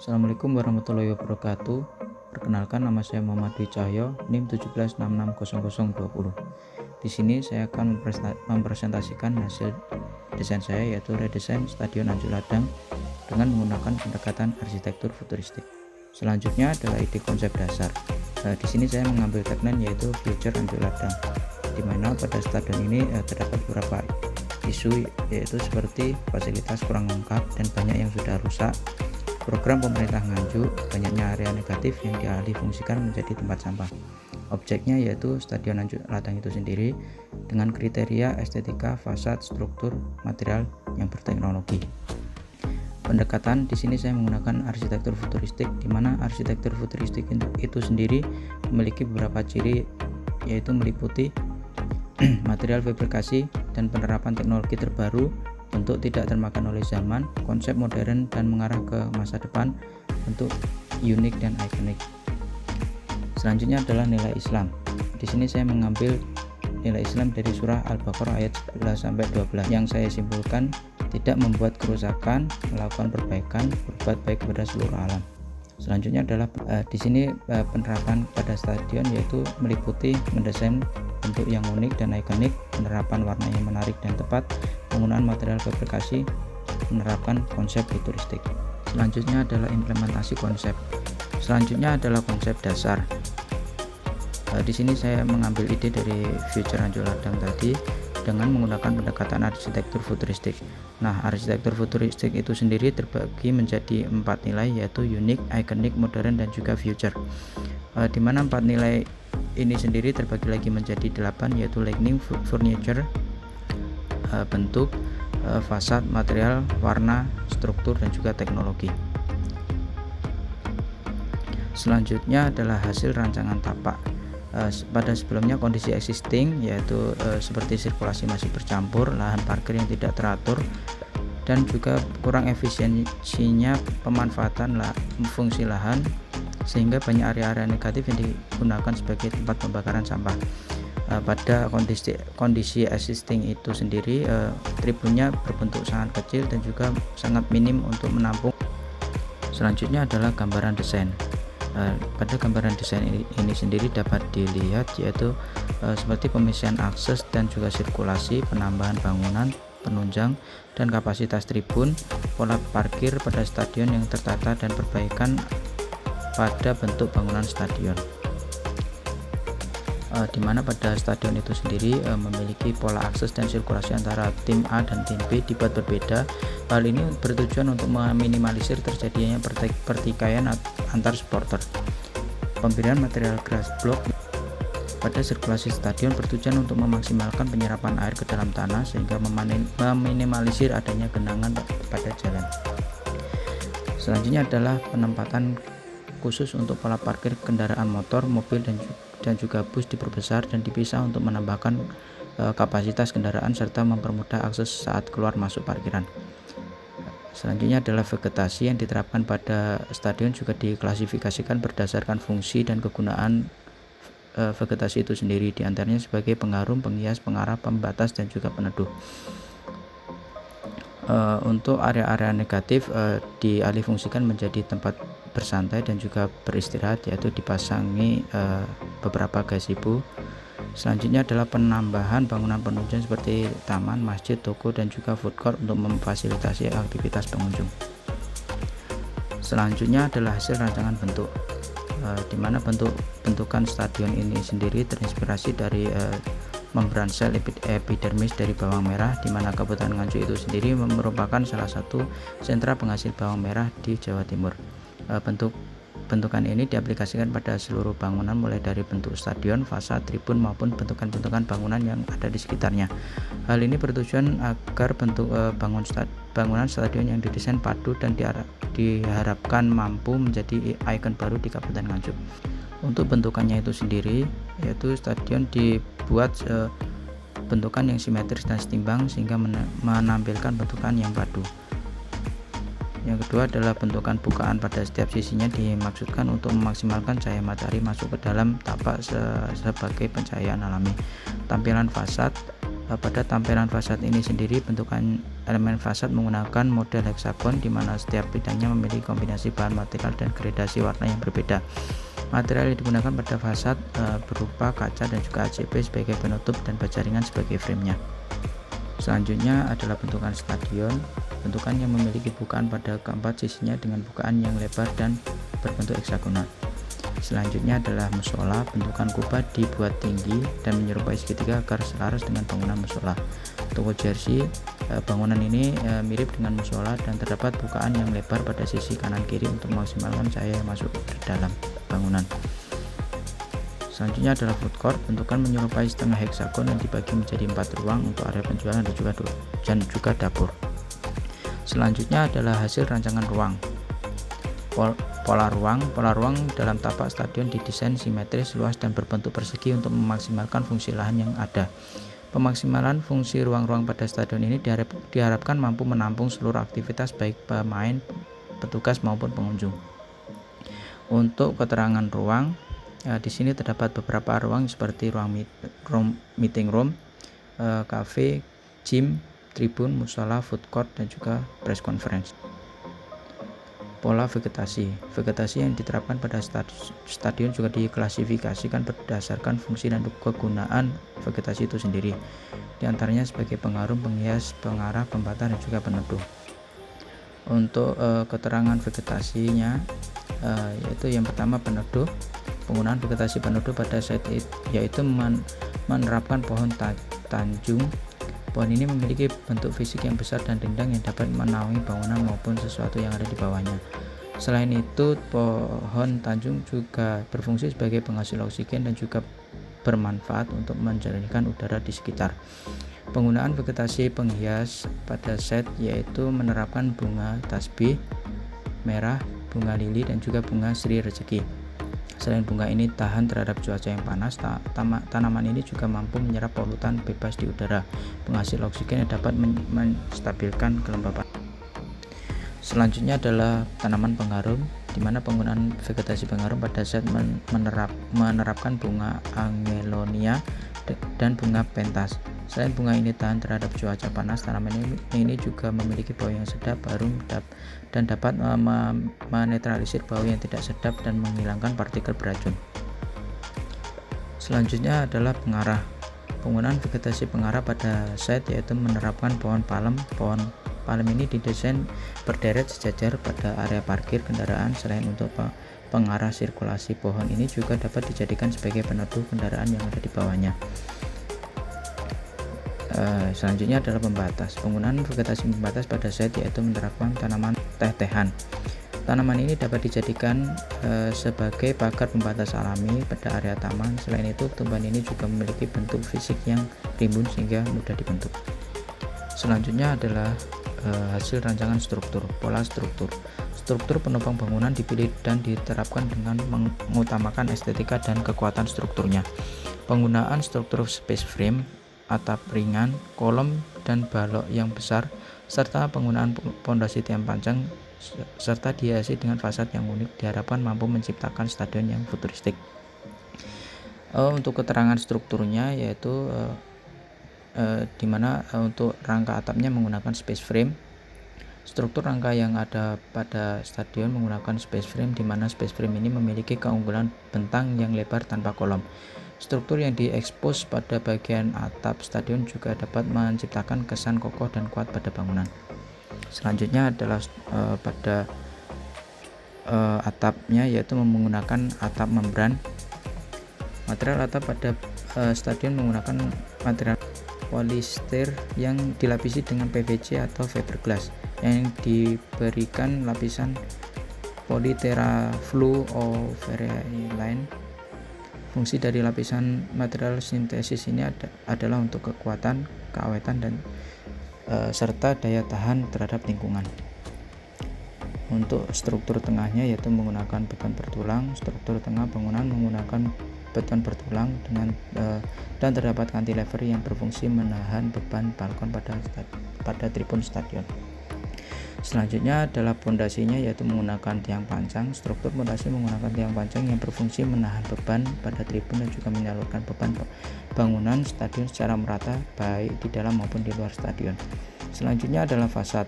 Assalamualaikum warahmatullahi wabarakatuh. Perkenalkan, nama saya Muhammad Dwi Cahyo, NIM 17660020. Di sini saya akan mempresentasikan hasil desain saya, yaitu redesain Stadion Anjuk Ladang dengan menggunakan pendekatan arsitektur futuristik. Selanjutnya adalah ide konsep dasar. Di sini saya mengambil tagline yaitu Future Anjuk Ladang, di mana pada stadion ini terdapat beberapa isu, yaitu seperti fasilitas kurang lengkap dan banyak yang sudah rusak, program pemerintah Nganjuk, banyaknya area negatif yang dialih fungsikan menjadi tempat sampah. Objeknya yaitu Stadion Anjuk Ladang itu sendiri dengan kriteria estetika, fasad, struktur, material yang berteknologi. Pendekatan di sini saya menggunakan arsitektur futuristik, di mana arsitektur futuristik itu sendiri memiliki beberapa ciri, yaitu meliputi material fabrikasi dan penerapan teknologi terbaru, bentuk tidak termakan oleh zaman, konsep modern dan mengarah ke masa depan, bentuk unik dan ikonik. Selanjutnya adalah nilai Islam. Di sini saya mengambil nilai Islam dari surah Al-Baqarah ayat 11-12 yang saya simpulkan: tidak membuat kerusakan, melakukan perbaikan, berbuat baik kepada seluruh alam. Selanjutnya adalah di sini penerapan pada stadion, yaitu meliputi mendesain bentuk yang unik dan ikonik, penerapan warna yang menarik dan tepat, penggunaan material fabrikasi, menerapkan konsep futuristik. Selanjutnya adalah implementasi konsep. Selanjutnya adalah konsep dasar. Di sini saya mengambil ide dari Future Anjuk Ladang tadi dengan menggunakan pendekatan arsitektur futuristik. Nah, arsitektur futuristik itu sendiri terbagi menjadi 4 nilai, yaitu unik, ikonik, modern, dan juga future. Di mana 4 nilai ini sendiri terbagi lagi menjadi 8, yaitu lighting, furniture, bentuk, fasad, material, warna, struktur, dan juga teknologi. Selanjutnya adalah hasil rancangan tapak. Pada sebelumnya kondisi existing, yaitu seperti sirkulasi masih bercampur, lahan parkir yang tidak teratur, dan juga kurang efisiensinya pemanfaatan fungsi lahan, sehingga banyak area-area negatif yang digunakan sebagai tempat pembakaran sampah. Pada kondisi existing itu sendiri, tribunnya berbentuk sangat kecil dan juga sangat minim untuk menampung. Selanjutnya adalah gambaran desain. Pada gambaran desain ini sendiri dapat dilihat, yaitu seperti pemisihan akses dan juga sirkulasi, penambahan bangunan, penunjang dan kapasitas tribun, pola parkir pada stadion yang tertata, dan perbaikan pada bentuk bangunan stadion. Di mana pada stadion itu sendiri memiliki pola akses dan sirkulasi antara tim A dan tim B dibuat berbeda. Hal ini bertujuan untuk meminimalisir terjadinya pertikaian antar supporter. Pemberian material grass block pada sirkulasi stadion bertujuan untuk memaksimalkan penyerapan air ke dalam tanah, sehingga meminimalisir adanya genangan pada jalan. Selanjutnya adalah penempatan khusus untuk pola parkir kendaraan motor, mobil, dan juga bus diperbesar dan dipisah untuk menambahkan kapasitas kendaraan serta mempermudah akses saat keluar masuk parkiran. Selanjutnya adalah vegetasi yang diterapkan pada stadion juga diklasifikasikan berdasarkan fungsi dan kegunaan vegetasi itu sendiri, diantaranya sebagai pengharum, penghias, pengarah, pembatas, dan juga peneduh. Untuk area-area negatif dialih fungsikan menjadi tempat bersantai dan juga beristirahat, yaitu dipasangi beberapa gazebo. Selanjutnya adalah penambahan bangunan penunjang seperti taman, masjid, toko, dan juga food court untuk memfasilitasi aktivitas pengunjung. Selanjutnya adalah hasil rancangan bentuk, di mana bentukan stadion ini sendiri terinspirasi dari membran sel epidermis dari bawang merah, di mana Kabupaten Nganjuk itu sendiri merupakan salah satu sentra penghasil bawang merah di Jawa Timur. Bentukan ini diaplikasikan pada seluruh bangunan, mulai dari bentuk stadion, fasad, tribun, maupun bentukan bangunan yang ada di sekitarnya. Hal ini bertujuan agar bentuk bangunan stadion yang didesain padu dan diharapkan mampu menjadi ikon baru di Kabupaten Nganjuk. Untuk bentukannya itu sendiri, yaitu stadion dibuat bentukan yang simetris dan setimbang, sehingga menampilkan bentukan yang padu. Yang kedua adalah bentukan bukaan pada setiap sisinya dimaksudkan untuk memaksimalkan cahaya matahari masuk ke dalam tapak sebagai pencahayaan alami. Tampilan fasad, pada tampilan fasad ini sendiri bentukan elemen fasad menggunakan model heksagon di mana setiap bidangnya memiliki kombinasi bahan material dan gradasi warna yang berbeda. Material yang digunakan pada fasad berupa kaca dan juga ACP sebagai penutup dan baja ringan sebagai framenya. Selanjutnya adalah bentukan stadion. Bentukan yang memiliki bukaan pada keempat sisinya dengan bukaan yang lebar dan berbentuk heksagonal. Selanjutnya adalah musola. Bentukan kubah dibuat tinggi dan menyerupai segitiga agar selaras dengan bangunan musola. Toko jersey, bangunan ini mirip dengan musola dan terdapat bukaan yang lebar pada sisi kanan kiri untuk memaksimalkan cahaya yang masuk ke dalam bangunan. Selanjutnya adalah food court. Bentukan menyerupai setengah heksagon yang dibagi menjadi 4 ruang untuk area penjualan dan juga dapur. Selanjutnya adalah hasil rancangan ruang. Pola ruang dalam tapak stadion didesain simetris, luas dan berbentuk persegi untuk memaksimalkan fungsi lahan yang ada. Pemaksimalan fungsi ruang-ruang pada stadion ini diharapkan mampu menampung seluruh aktivitas baik pemain, petugas maupun pengunjung. Untuk keterangan ruang, di sini terdapat beberapa ruang seperti ruang meeting room, cafe, gym, tribun, musola, food court dan juga press conference. Pola vegetasi yang diterapkan pada stadion juga diklasifikasikan berdasarkan fungsi dan kegunaan vegetasi itu sendiri, di antaranya sebagai pengharum, penghias, pengarah, pembatas dan juga peneduh. Untuk keterangan vegetasinya, yaitu yang pertama peneduh. Penggunaan vegetasi peneduh pada site yaitu menerapkan pohon tanjung. Pohon ini memiliki bentuk fisik yang besar dan rindang yang dapat menaungi bangunan maupun sesuatu yang ada di bawahnya. Selain itu, pohon tanjung juga berfungsi sebagai penghasil oksigen dan juga bermanfaat untuk menjernihkan udara di sekitar. Penggunaan vegetasi penghias pada set yaitu menerapkan bunga tasbih merah, bunga lili dan juga bunga Sri Rezeki. Selain bunga ini tahan terhadap cuaca yang panas, tanaman ini juga mampu menyerap polutan bebas di udara, penghasil oksigen yang dapat menstabilkan kelembapan. Selanjutnya adalah tanaman pengharum, di mana penggunaan vegetasi pengharum pada set menerapkan bunga Angelonia dan bunga pentas. Selain bunga ini tahan terhadap cuaca panas, tanaman ini juga memiliki bau yang sedap, harum, dan dapat menetralisir bau yang tidak sedap dan menghilangkan partikel beracun. Selanjutnya adalah pengarah. Penggunaan vegetasi pengarah pada site yaitu menerapkan pohon palem. Pohon palem ini didesain berderet sejajar pada area parkir kendaraan. Selain untuk pengarah sirkulasi, pohon ini juga dapat dijadikan sebagai peneduh kendaraan yang ada di bawahnya. Selanjutnya adalah pembatas. Penggunaan vegetasi pembatas pada site yaitu menerapkan tanaman teh-tehan. Tanaman ini dapat dijadikan sebagai pagar pembatas alami pada area taman. Selain itu, tumbuhan ini juga memiliki bentuk fisik yang rimbun sehingga mudah dibentuk. Selanjutnya adalah hasil rancangan struktur. Pola struktur. Struktur penopang bangunan dipilih dan diterapkan dengan mengutamakan estetika dan kekuatan strukturnya. Penggunaan struktur space frame, atap ringan, kolom dan balok yang besar, serta penggunaan pondasi tiang panjang serta dihiasi dengan fasad yang unik diharapkan mampu menciptakan stadion yang futuristik. Untuk keterangan strukturnya yaitu di mana untuk rangka atapnya menggunakan space frame. Struktur rangka yang ada pada stadion menggunakan space frame, di mana space frame ini memiliki keunggulan bentang yang lebar tanpa kolom. Struktur yang diekspos pada bagian atap stadion juga dapat menciptakan kesan kokoh dan kuat pada bangunan. Selanjutnya adalah pada atapnya yaitu menggunakan atap membran. Material atap pada stadion menggunakan material polister yang dilapisi dengan PVC atau fiberglass yang diberikan lapisan polyterafluorovinyl. Fungsi dari lapisan material sintesis ini adalah untuk kekuatan, keawetan dan serta daya tahan terhadap lingkungan. Untuk struktur tengahnya yaitu menggunakan beton bertulang. Struktur tengah bangunan menggunakan beton bertulang dan terdapat cantilever yang berfungsi menahan beban balkon pada tribun stadion. Selanjutnya adalah pondasinya yaitu menggunakan tiang pancang. Struktur pondasi menggunakan tiang pancang yang berfungsi menahan beban pada tribun dan juga menyalurkan beban bangunan stadion secara merata baik di dalam maupun di luar stadion. Selanjutnya adalah fasad.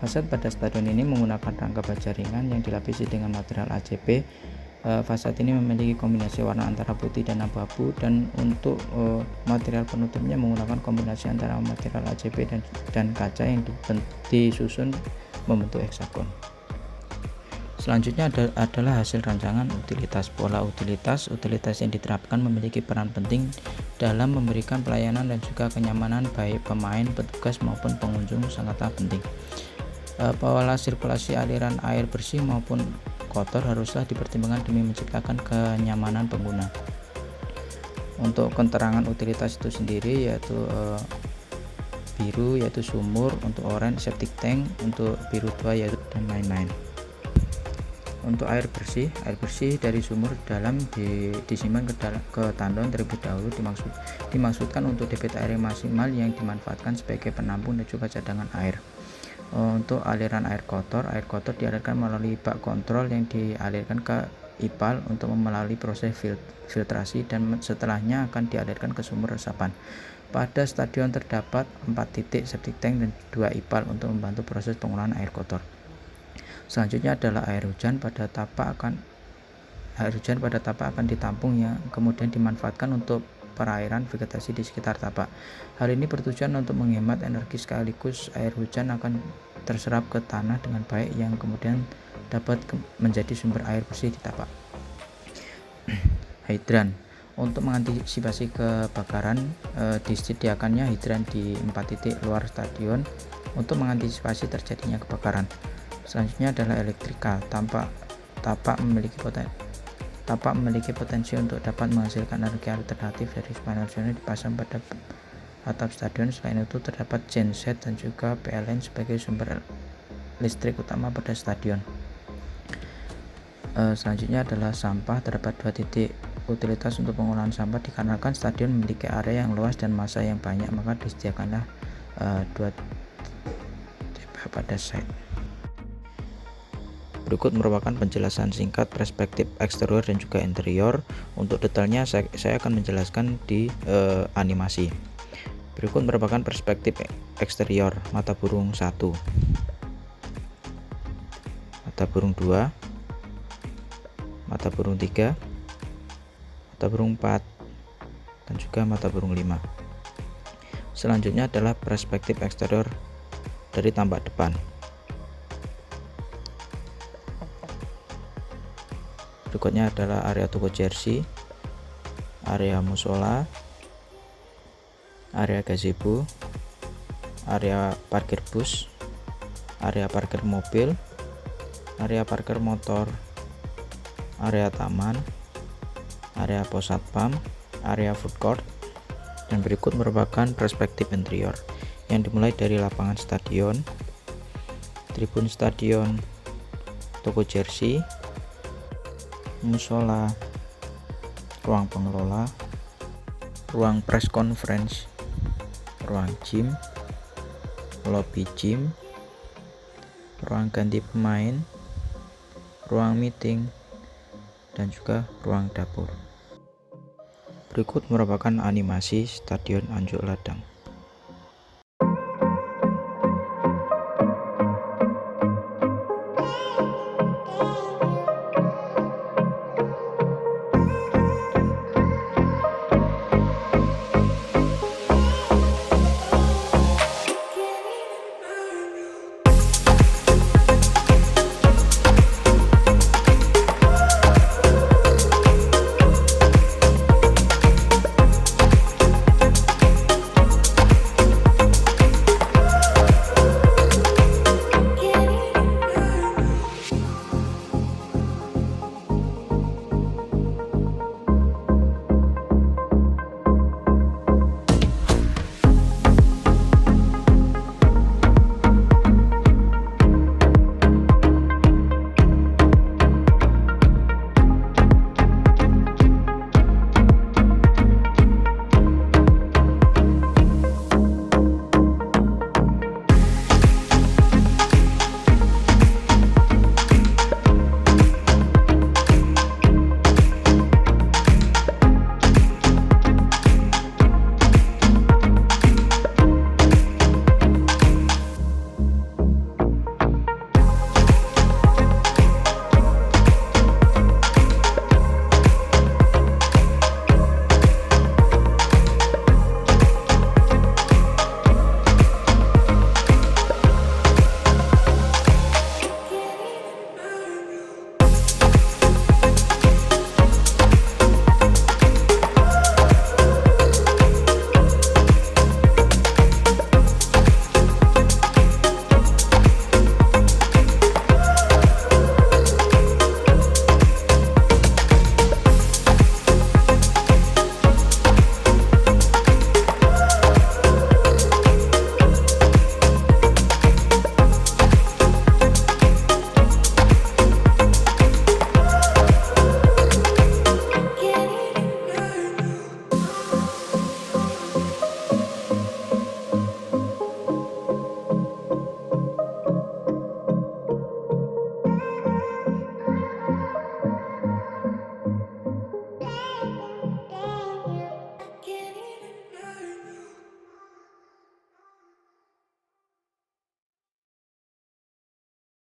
Fasad pada stadion ini menggunakan rangka baja ringan yang dilapisi dengan material ACP. Fasad ini memiliki kombinasi warna antara putih dan abu-abu, dan untuk material penutupnya menggunakan kombinasi antara material ACP dan kaca yang disusun membentuk heksagon. Selanjutnya adalah hasil rancangan utilitas. Pola utilitas yang diterapkan memiliki peran penting dalam memberikan pelayanan dan juga kenyamanan baik pemain, petugas maupun pengunjung, sangatlah penting. Pola sirkulasi aliran air bersih maupun kotor haruslah dipertimbangkan demi menciptakan kenyamanan pengguna. Untuk keterangan utilitas itu sendiri yaitu biru yaitu sumur, untuk oranye septic tank, untuk biru tua yaitu dan lain-lain. Untuk air bersih dari sumur dalam disimpan ke tandon terlebih dahulu, dimaksudkan untuk debit air maksimal yang dimanfaatkan sebagai penampung dan juga cadangan air. Untuk aliran air kotor dialirkan melalui bak kontrol yang dialirkan ke IPAL untuk melalui proses filtrasi, dan setelahnya akan dialirkan ke sumur resapan. Pada stadion terdapat 4 titik septic tank dan 2 IPAL untuk membantu proses pengolahan air kotor. Selanjutnya adalah air hujan pada tapak akan ditampung yang kemudian dimanfaatkan untuk perairan vegetasi di sekitar tapak. Hal ini bertujuan untuk menghemat energi, sekaligus air hujan akan terserap ke tanah dengan baik yang kemudian dapat menjadi sumber air bersih di tapak. Hidran. Untuk mengantisipasi kebakaran, disediakannya hidran di 4 titik luar stadion untuk mengantisipasi terjadinya kebakaran. Selanjutnya adalah elektrikal. Tapak memiliki potensi untuk dapat menghasilkan energi alternatif dari panel solar dipasang pada atap stadion. Selain itu terdapat genset dan juga PLN sebagai sumber listrik utama pada stadion. Selanjutnya adalah sampah. Terdapat 2 titik utilitas untuk pengolahan sampah. Dikarenakan stadion memiliki area yang luas dan massa yang banyak, maka disediakanlah 2 titik pada site. Berikut merupakan penjelasan singkat perspektif eksterior dan juga interior. Untuk detailnya saya akan menjelaskan di animasi. Berikut merupakan perspektif eksterior. Mata burung 1, mata burung 2, mata burung 3, mata burung 4, dan juga mata burung 5. Selanjutnya adalah perspektif eksterior dari tampak depan. Berikutnya adalah area toko jersey, area musola, area gazebo, area parkir bus, area parkir mobil, area parkir motor, area taman, area pos satpam, area food court. Dan berikut merupakan perspektif interior yang dimulai dari lapangan stadion, tribun stadion, toko jersey, musola, ruang pengelola, ruang press conference, ruang gym, lobby gym, ruang ganti pemain, ruang meeting, dan juga ruang dapur. Berikut merupakan animasi Stadion Anjuk Ladang.